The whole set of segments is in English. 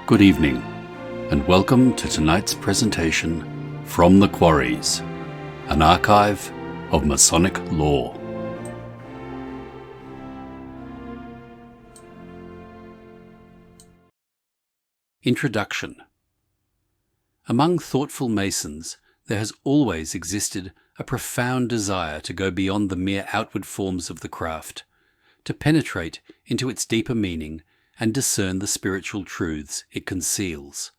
Good evening, and welcome to tonight's presentation from the Quarries, an archive of Masonic lore. Introduction. Among thoughtful Masons, there has always existed a profound desire to go beyond the mere outward forms of the craft, to penetrate into its deeper meaning and discern the spiritual truths it conceals.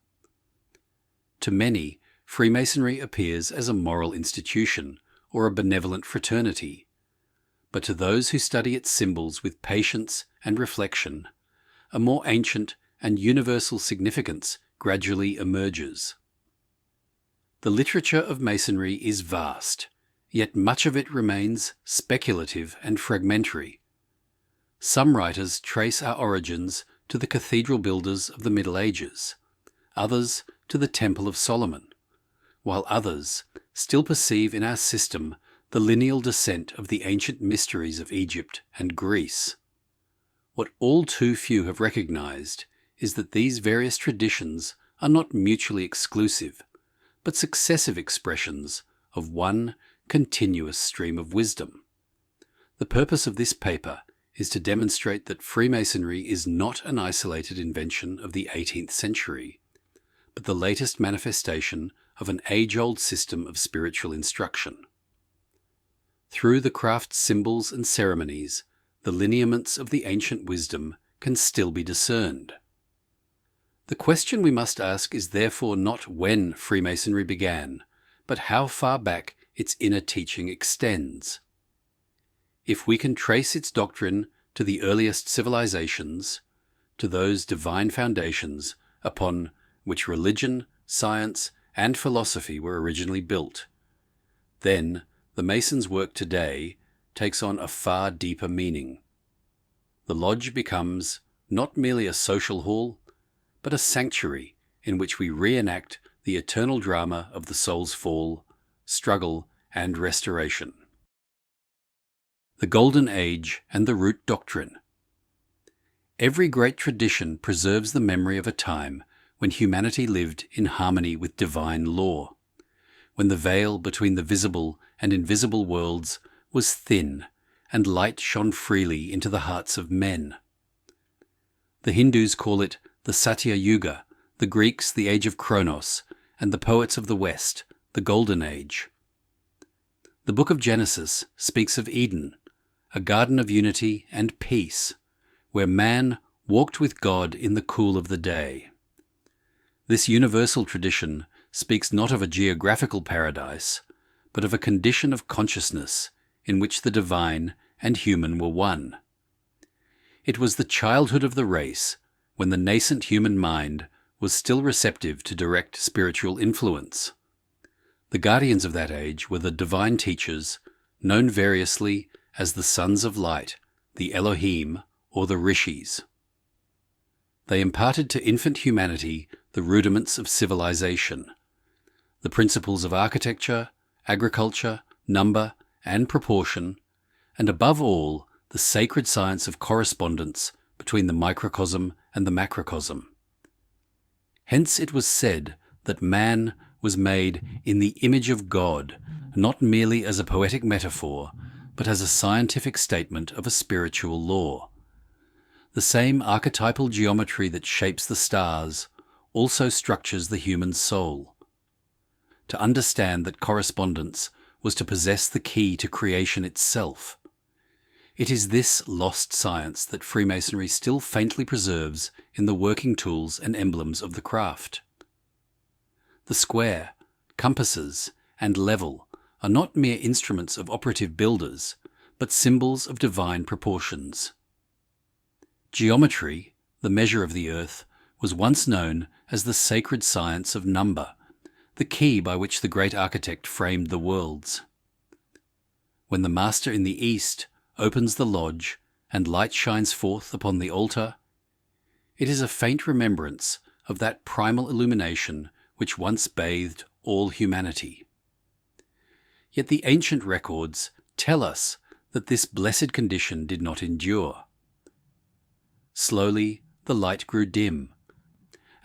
To many, Freemasonry appears as a moral institution or a benevolent fraternity, but to those who study its symbols with patience and reflection, a more ancient and universal significance gradually emerges. The literature of Masonry is vast, yet much of it remains speculative and fragmentary. Some writers trace our origins to the cathedral builders of the Middle Ages, others to the Temple of Solomon, while others still perceive in our system the lineal descent of the ancient mysteries of Egypt and Greece. What all too few have recognized is that these various traditions are not mutually exclusive, but successive expressions of one continuous stream of wisdom. The purpose of this paper is to demonstrate that Freemasonry is not an isolated invention of the 18th century, but the latest manifestation of an age-old system of spiritual instruction. Through the craft's symbols and ceremonies, the lineaments of the ancient wisdom can still be discerned. The question we must ask is therefore not when Freemasonry began, but how far back its inner teaching extends. If we can trace its doctrine to the earliest civilizations, to those divine foundations upon which religion, science, and philosophy were originally built, then the Masons' work today takes on a far deeper meaning. The lodge becomes not merely a social hall, but a sanctuary in which we reenact the eternal drama of the soul's fall, struggle, and restoration. The Golden Age and the Root Doctrine. Every great tradition preserves the memory of a time when humanity lived in harmony with divine law, when the veil between the visible and invisible worlds was thin and light shone freely into the hearts of men. The Hindus call it the Satya Yuga, the Greeks the Age of Kronos, and the poets of the West the Golden Age. The Book of Genesis speaks of Eden, a garden of unity and peace, where man walked with God in the cool of the day. This universal tradition speaks not of a geographical paradise, but of a condition of consciousness in which the divine and human were one. It was the childhood of the race, when the nascent human mind was still receptive to direct spiritual influence. The guardians of that age were the divine teachers, known variously as the Sons of Light, the Elohim, or the Rishis. They imparted to infant humanity the rudiments of civilization, the principles of architecture, agriculture, number, and proportion, and above all, the sacred science of correspondence between the microcosm and the macrocosm. Hence it was said that man was made in the image of God, not merely as a poetic metaphor, but as a scientific statement of a spiritual law. The same archetypal geometry that shapes the stars also structures the human soul. To understand that correspondence was to possess the key to creation itself. It is this lost science that Freemasonry still faintly preserves in the working tools and emblems of the craft. The square, compasses, and level are not mere instruments of operative builders, but symbols of divine proportions. Geometry, the measure of the earth, was once known as the sacred science of number, the key by which the great architect framed the worlds. When the master in the east opens the lodge and light shines forth upon the altar, it is a faint remembrance of that primal illumination which once bathed all humanity. Yet the ancient records tell us that this blessed condition did not endure. Slowly the light grew dim,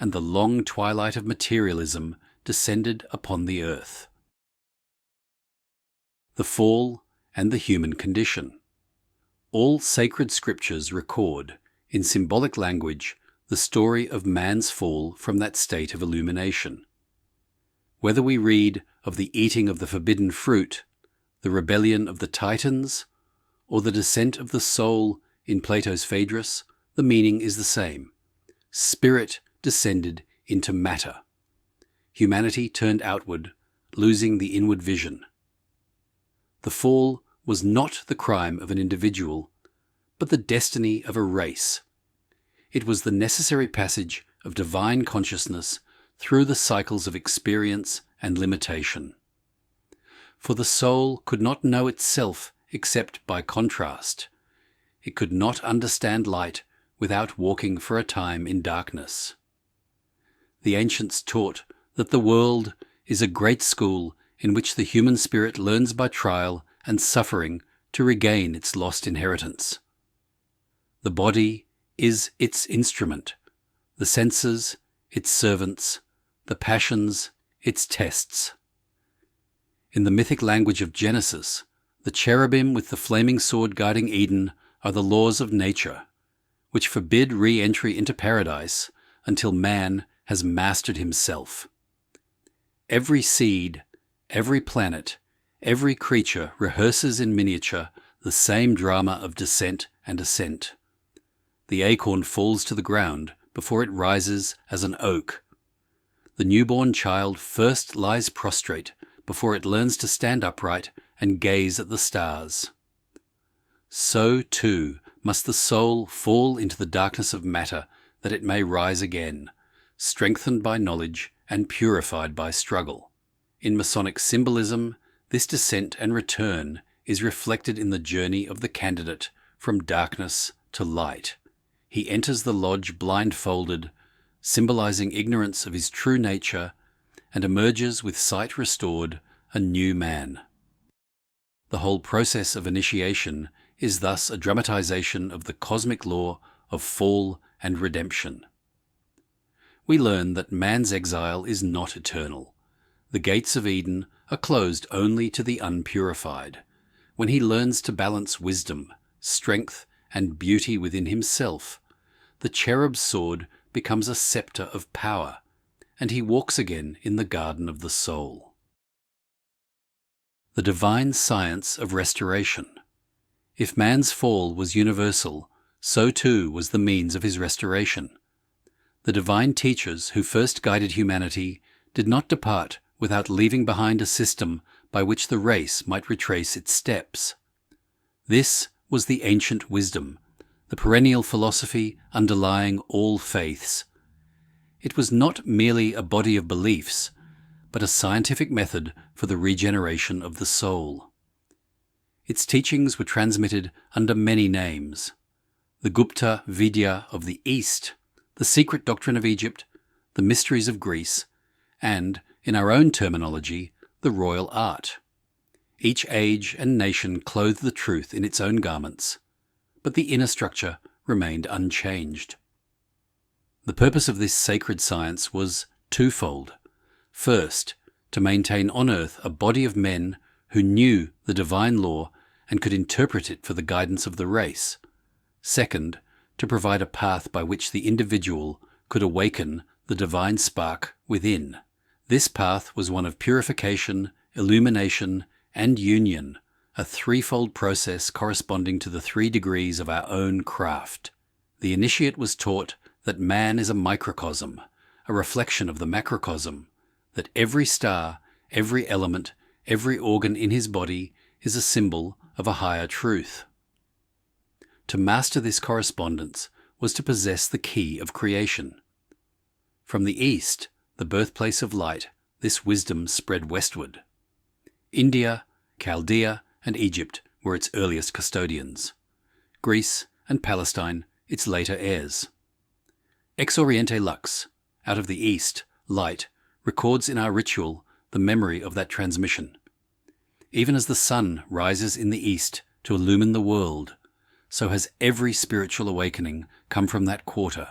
and the long twilight of materialism descended upon the earth. The fall and the human condition. All sacred scriptures record, in symbolic language, the story of man's fall from that state of illumination. Whether we read of the eating of the forbidden fruit, the rebellion of the Titans, or the descent of the soul in Plato's Phaedrus, the meaning is the same. Spirit descended into matter. Humanity turned outward, losing the inward vision. The fall was not the crime of an individual, but the destiny of a race. It was the necessary passage of divine consciousness through the cycles of experience and limitation. For the soul could not know itself except by contrast. It could not understand light without walking for a time in darkness. The ancients taught that the world is a great school in which the human spirit learns by trial and suffering to regain its lost inheritance. The body is its instrument, the senses its servants, the passions its tests. In the mythic language of Genesis, the cherubim with the flaming sword guarding Eden are the laws of nature, which forbid re-entry into paradise until man has mastered himself. Every seed, every planet, every creature rehearses in miniature the same drama of descent and ascent. The acorn falls to the ground before it rises as an oak. The newborn child first lies prostrate before it learns to stand upright and gaze at the stars. So, too, must the soul fall into the darkness of matter that it may rise again, strengthened by knowledge and purified by struggle. In Masonic symbolism, this descent and return is reflected in the journey of the candidate from darkness to light. He enters the lodge blindfolded, symbolizing ignorance of his true nature, and emerges with sight restored, a new man. The whole process of initiation is thus a dramatization of the cosmic law of fall and redemption. We learn that man's exile is not eternal. The gates of Eden are closed only to the unpurified. When he learns to balance wisdom, strength, and beauty within himself, the cherub's sword becomes a scepter of power, and he walks again in the garden of the soul. The divine science of restoration. If man's fall was universal, so too was the means of his restoration. The divine teachers who first guided humanity did not depart without leaving behind a system by which the race might retrace its steps. This was the ancient wisdom, the perennial philosophy underlying all faiths. It was not merely a body of beliefs, but a scientific method for the regeneration of the soul. Its teachings were transmitted under many names: the Gupta Vidya of the East, the secret doctrine of Egypt, the mysteries of Greece, and, in our own terminology, the royal art. Each age and nation clothed the truth in its own garments, but the inner structure remained unchanged. The purpose of this sacred science was twofold. First, to maintain on earth a body of men who knew the divine law and could interpret it for the guidance of the race. Second, to provide a path by which the individual could awaken the divine spark within. This path was one of purification, illumination, and union, a threefold process corresponding to the 3 degrees of our own craft. The initiate was taught that man is a microcosm, a reflection of the macrocosm, that every star, every element, every organ in his body is a symbol of a higher truth. To master this correspondence was to possess the key of creation. From the East, the birthplace of light, this wisdom spread westward. India, Chaldea, and Egypt were its earliest custodians. Greece and Palestine its later heirs. Ex Oriente Lux, out of the East, light, records in our ritual the memory of that transmission. Even as the sun rises in the East to illumine the world, so has every spiritual awakening come from that quarter,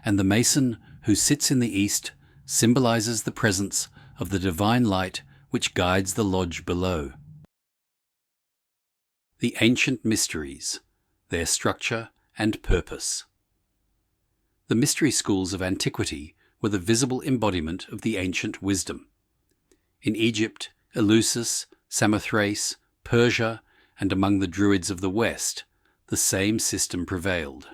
and the Mason who sits in the east, symbolizes the presence of the divine light which guides the lodge below. The ancient mysteries, their structure and purpose. The mystery schools of antiquity were the visible embodiment of the ancient wisdom. In Egypt, Eleusis, Samothrace, Persia, and among the Druids of the West, the same system prevailed.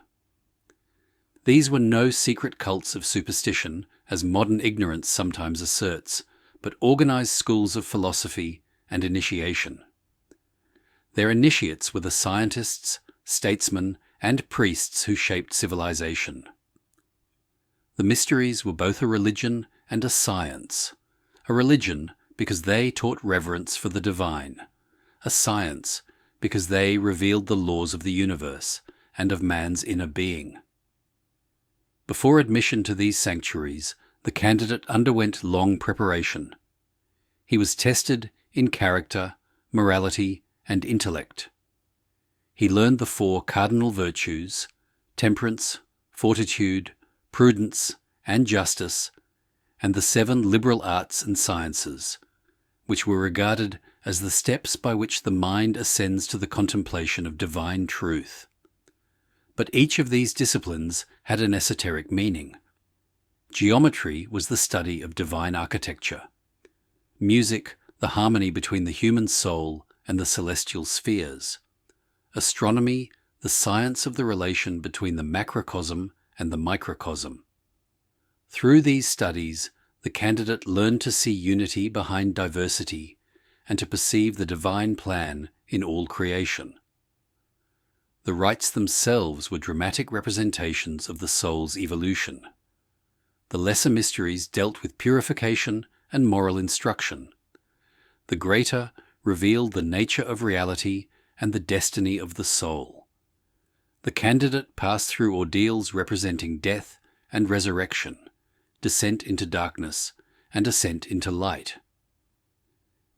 These were no secret cults of superstition, as modern ignorance sometimes asserts, but organized schools of philosophy and initiation. Their initiates were the scientists, statesmen, and priests who shaped civilization. The mysteries were both a religion and a science. A religion because they taught reverence for the divine. A science because they revealed the laws of the universe and of man's inner being. Before admission to these sanctuaries, the candidate underwent long preparation. He was tested in character, morality, and intellect. He learned the 4 cardinal virtues: temperance, fortitude, prudence, and justice, and the 7 liberal arts and sciences, which were regarded as the steps by which the mind ascends to the contemplation of divine truth. But each of these disciplines had an esoteric meaning. Geometry was the study of divine architecture. Music, the harmony between the human soul and the celestial spheres. Astronomy, the science of the relation between the macrocosm and the microcosm. Through these studies, the candidate learned to see unity behind diversity and to perceive the divine plan in all creation. The rites themselves were dramatic representations of the soul's evolution. The lesser mysteries dealt with purification and moral instruction. The greater revealed the nature of reality and the destiny of the soul. The candidate passed through ordeals representing death and resurrection, descent into darkness, and ascent into light.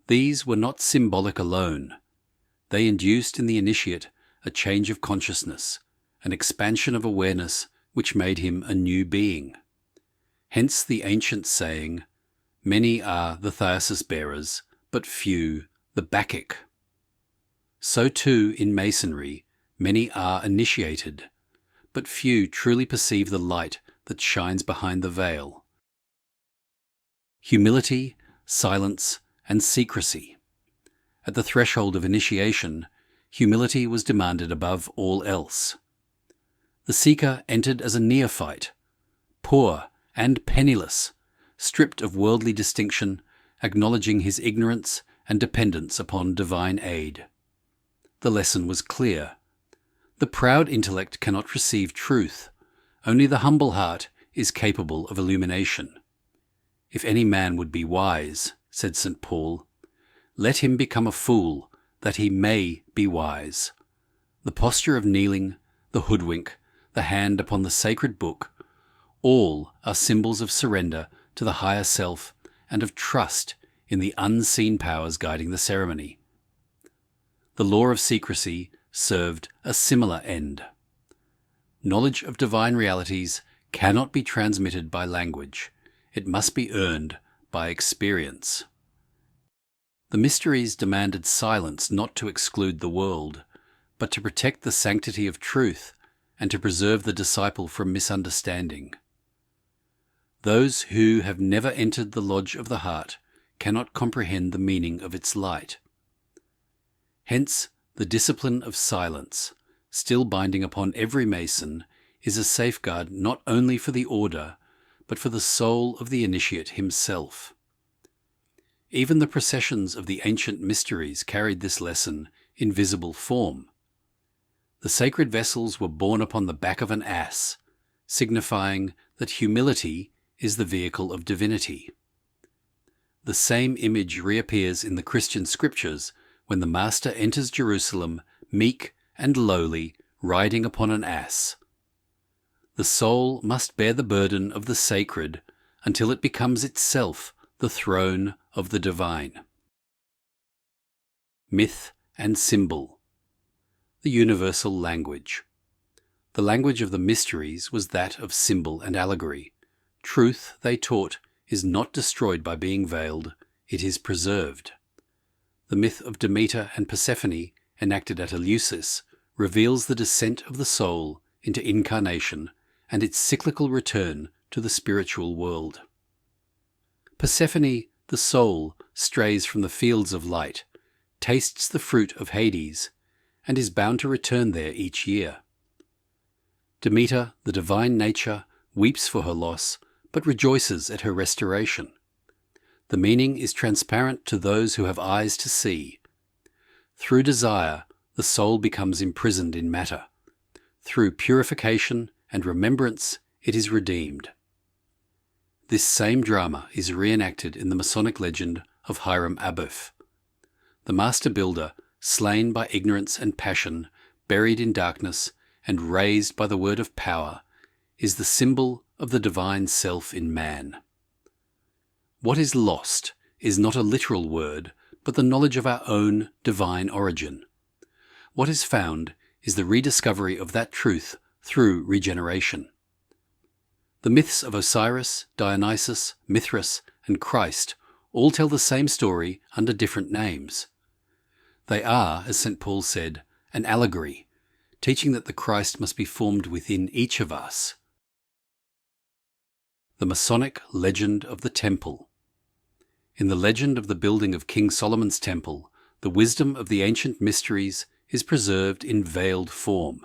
These were not symbolic alone. They induced in the initiate a change of consciousness, an expansion of awareness which made him a new being. Hence the ancient saying, "Many are the thyrsus bearers, but few the Bacchic." So too in Masonry, many are initiated, but few truly perceive the light that shines behind the veil. Humility, silence, and secrecy. At the threshold of initiation, humility was demanded above all else. The seeker entered as a neophyte, poor and penniless, stripped of worldly distinction, acknowledging his ignorance and dependence upon divine aid. The lesson was clear. The proud intellect cannot receive truth. Only the humble heart is capable of illumination. "If any man would be wise," said St. Paul, "let him become a fool, that he may be wise." The posture of kneeling, the hoodwink, the hand upon the sacred book, all are symbols of surrender to the higher self and of trust in the unseen powers guiding the ceremony. The law of secrecy served a similar end. Knowledge of divine realities cannot be transmitted by language. It must be earned by experience. The mysteries demanded silence not to exclude the world, but to protect the sanctity of truth and to preserve the disciple from misunderstanding. Those who have never entered the lodge of the heart cannot comprehend the meaning of its light. Hence, the discipline of silence, still binding upon every Mason, is a safeguard not only for the order, but for the soul of the initiate himself. Even the processions of the ancient mysteries carried this lesson in visible form. The sacred vessels were borne upon the back of an ass, signifying that humility is the vehicle of divinity. The same image reappears in the Christian scriptures when the Master enters Jerusalem meek and lowly, riding upon an ass. The soul must bear the burden of the sacred until it becomes itself the throne of the divine. Myth and symbol. The universal language. The language of the mysteries was that of symbol and allegory, Truth, they taught, is not destroyed by being veiled, it is preserved. The myth of Demeter and Persephone, enacted at Eleusis, reveals the descent of the soul into incarnation and its cyclical return to the spiritual world. Persephone, the soul, strays from the fields of light, tastes the fruit of Hades, and is bound to return there each year. Demeter, the divine nature, weeps for her loss, but rejoices at her restoration. The meaning is transparent to those who have eyes to see. Through desire, the soul becomes imprisoned in matter. Through purification and remembrance, it is redeemed. This same drama is reenacted in the Masonic legend of Hiram Abiff. The master builder, slain by ignorance and passion, buried in darkness, and raised by the word of power, is the symbol of the divine self in man. What is lost is not a literal word, but the knowledge of our own divine origin. What is found is the rediscovery of that truth through regeneration. The myths of Osiris, Dionysus, Mithras, and Christ all tell the same story under different names. They are, as St. Paul said, an allegory, teaching that the Christ must be formed within each of us. The Masonic legend of the Temple. In the legend of the building of King Solomon's temple, the wisdom of the ancient mysteries is preserved in veiled form.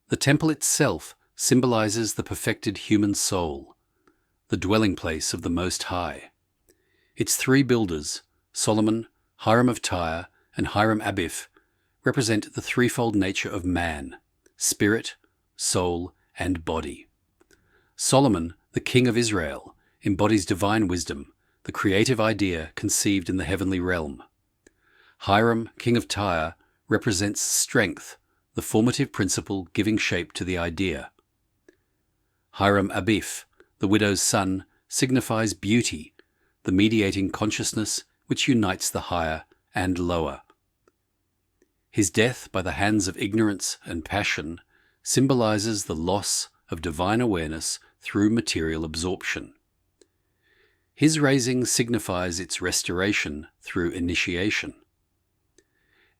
The temple itself symbolizes the perfected human soul, the dwelling place of the Most High. Its three builders, Solomon, Hiram of Tyre, and Hiram Abiff, represent the threefold nature of man: spirit, soul, and body. Solomon, the king of Israel, embodies divine wisdom, the creative idea conceived in the heavenly realm. Hiram, king of Tyre, represents strength, the formative principle giving shape to the idea. Hiram Abiff, the widow's son, signifies beauty, the mediating consciousness which unites the higher and lower. His death by the hands of ignorance and passion symbolizes the loss of divine awareness through material absorption. His raising signifies its restoration through initiation.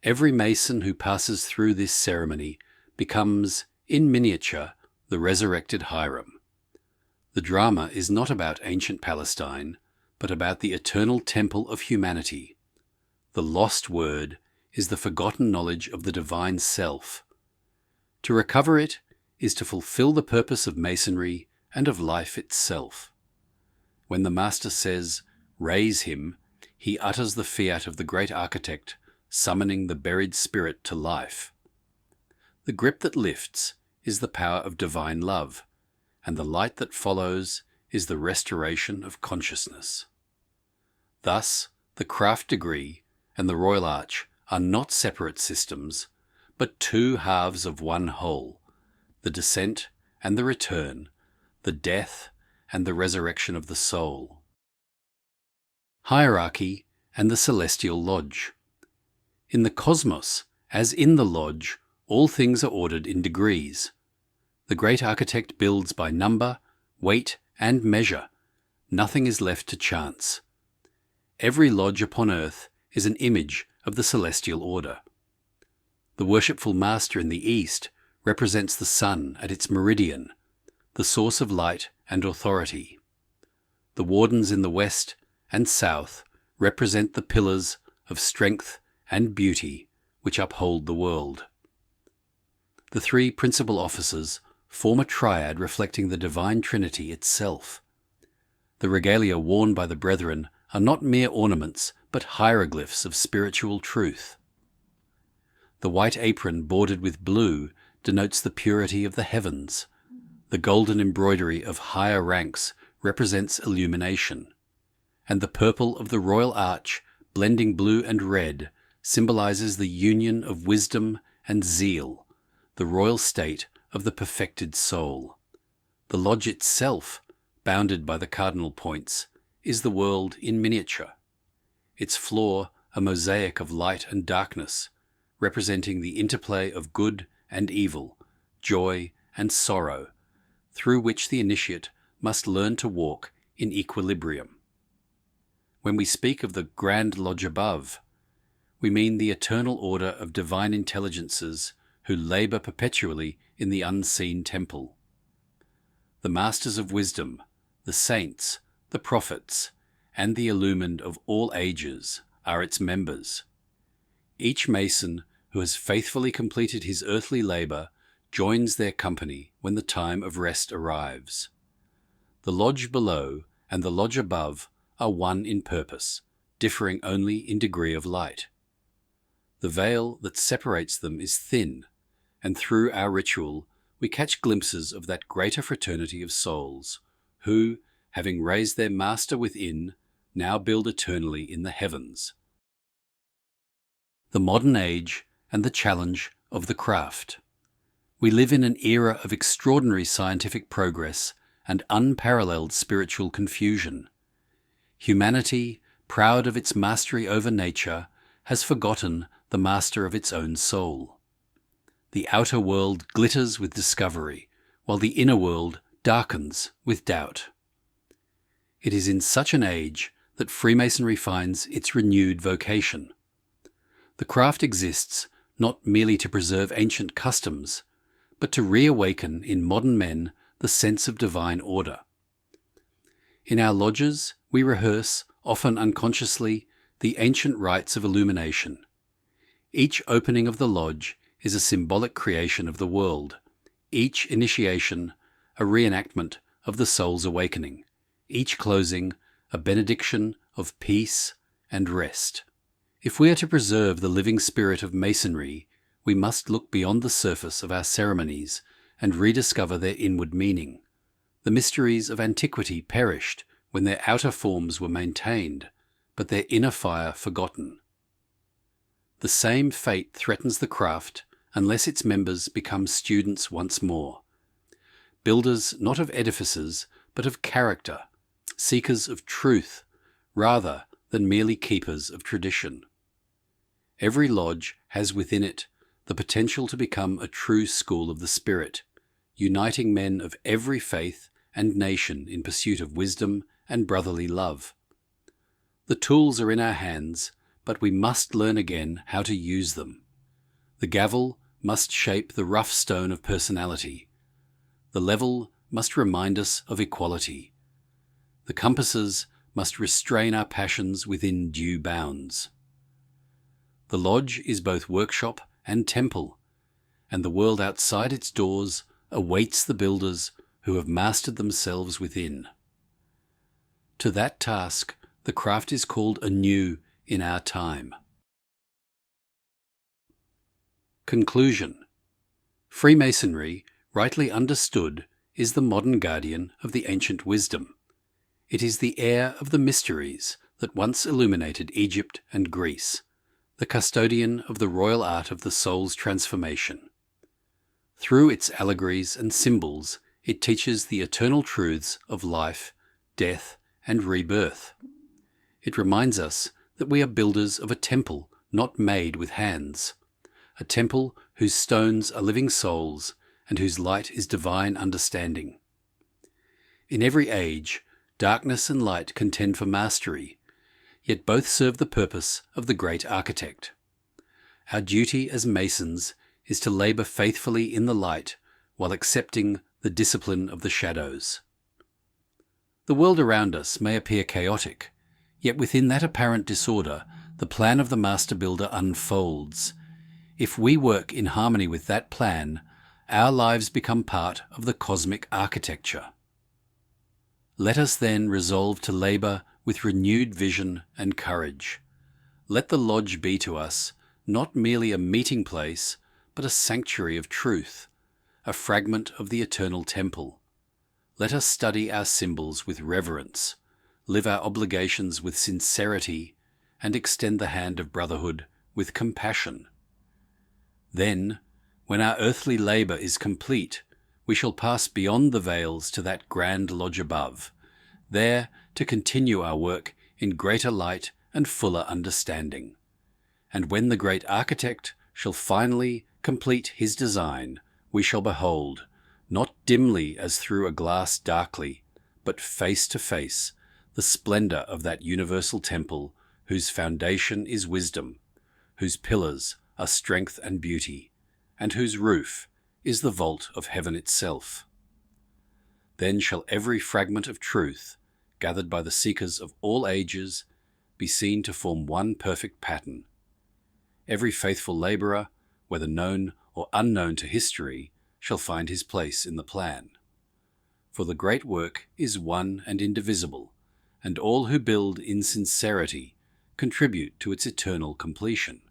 Every Mason who passes through this ceremony becomes, in miniature, the resurrected Hiram. The drama is not about ancient Palestine, but about the eternal temple of humanity. The lost word is the forgotten knowledge of the divine self. To recover it is to fulfill the purpose of Masonry and of life itself. When the Master says, "Raise him," he utters the fiat of the great architect, summoning the buried spirit to life. The grip that lifts is the power of divine love, and the light that follows is the restoration of consciousness. Thus, the craft degree and the Royal Arch are not separate systems, but two halves of one whole: the descent and the return, the death and the resurrection of the soul. Hierarchy and the Celestial Lodge. In the cosmos, as in the lodge, all things are ordered in degrees. The great architect builds by number, weight, and measure. Nothing is left to chance. Every lodge upon earth is an image of the celestial order. The worshipful Master in the East represents the sun at its meridian, the source of light and authority. The wardens in the West and South represent the pillars of strength and beauty which uphold the world. The three principal officers form a triad reflecting the divine Trinity itself. The regalia worn by the brethren are not mere ornaments, but hieroglyphs of spiritual truth. The white apron bordered with blue denotes the purity of the heavens. The golden embroidery of higher ranks represents illumination, and the purple of the royal arch, blending blue and red, symbolizes the union of wisdom and zeal, the royal state of the perfected soul. The lodge itself, bounded by the cardinal points, is the world in miniature. Its floor a mosaic of light and darkness, representing the interplay of good and evil, joy and sorrow, through which the initiate must learn to walk in equilibrium. When we speak of the Grand Lodge above, we mean the eternal order of divine intelligences who labour perpetually in the unseen temple. The masters of wisdom, the saints, the prophets, and the illumined of all ages are its members. Each Mason who has faithfully completed his earthly labour joins their company when the time of rest arrives. The lodge below and the lodge above are one in purpose, differing only in degree of light. The veil that separates them is thin, and through our ritual we catch glimpses of that greater fraternity of souls, who, having raised their master within, now build eternally in the heavens. The modern age and the challenge of the craft. We live in an era of extraordinary scientific progress and unparalleled spiritual confusion. Humanity, proud of its mastery over nature, has forgotten the master of its own soul. The outer world glitters with discovery, while the inner world darkens with doubt. It is in such an age that Freemasonry finds its renewed vocation. The craft exists not merely to preserve ancient customs, but to reawaken in modern men the sense of divine order. In our lodges, we rehearse, often unconsciously, the ancient rites of illumination. Each opening of the lodge is a symbolic creation of the world, each initiation a reenactment of the soul's awakening, each closing a benediction of peace and rest. If we are to preserve the living spirit of Masonry, we must look beyond the surface of our ceremonies and rediscover their inward meaning. The mysteries of antiquity perished when their outer forms were maintained, but their inner fire forgotten. The same fate threatens the craft unless its members become students once more. Builders not of edifices, but of character, seekers of truth, rather than merely keepers of tradition. Every lodge has within it the potential to become a true school of the Spirit, uniting men of every faith and nation in pursuit of wisdom and brotherly love. The tools are in our hands, but we must learn again how to use them. The gavel must shape the rough stone of personality. The level must remind us of equality. The compasses must restrain our passions within due bounds. The lodge is both workshop and temple, and the world outside its doors awaits the builders who have mastered themselves within. To that task, the craft is called anew in our time. Conclusion. Freemasonry, rightly understood, is the modern guardian of the ancient wisdom. It is the heir of the mysteries that once illuminated Egypt and Greece, the custodian of the royal art of the soul's transformation. Through its allegories and symbols, it teaches the eternal truths of life, death, and rebirth. It reminds us that we are builders of a temple not made with hands, a temple whose stones are living souls and whose light is divine understanding. In every age, darkness and light contend for mastery, yet both serve the purpose of the great architect. Our duty as Masons is to labour faithfully in the light while accepting the discipline of the shadows. The world around us may appear chaotic, yet within that apparent disorder, the plan of the Master Builder unfolds. If we work in harmony with that plan, our lives become part of the cosmic architecture. Let us then resolve to labour with renewed vision and courage. Let the lodge be to us not merely a meeting place, but a sanctuary of truth, a fragment of the eternal temple. Let us study our symbols with reverence, live our obligations with sincerity, and extend the hand of brotherhood with compassion. Then, when our earthly labour is complete, we shall pass beyond the veils to that grand lodge above, there to continue our work in greater light and fuller understanding. And when the great architect shall finally complete his design, we shall behold, not dimly as through a glass darkly, but face to face the splendor of that universal temple whose foundation is wisdom, whose pillars are strength and beauty, and whose roof is the vault of heaven itself. Then shall every fragment of truth, gathered by the seekers of all ages, be seen to form one perfect pattern. Every faithful labourer, whether known or unknown to history, shall find his place in the plan. For the great work is one and indivisible, and all who build in sincerity contribute to its eternal completion.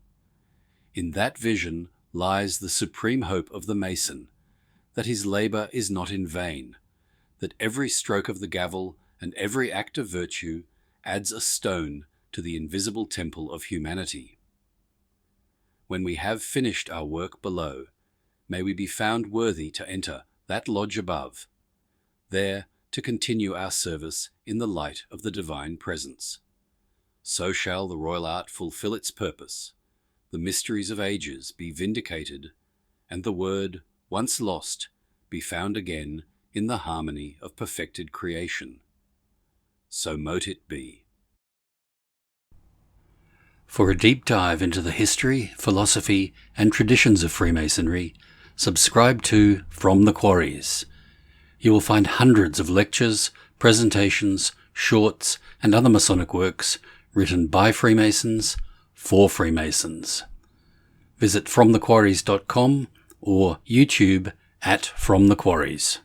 In that vision lies the supreme hope of the Mason, that his labour is not in vain, that every stroke of the gavel and every act of virtue adds a stone to the invisible temple of humanity. When we have finished our work below, may we be found worthy to enter that lodge above, there to continue our service in the light of the divine presence. So shall the royal art fulfill its purpose, the mysteries of ages be vindicated, and the word, once lost, be found again in the harmony of perfected creation. So mote it be. For a deep dive into the history, philosophy, and traditions of Freemasonry, subscribe to From the Quarries. You will find hundreds of lectures, presentations, shorts, and other Masonic works written by Freemasons for Freemasons. Visit FromTheQuarries.com or YouTube at From the Quarries.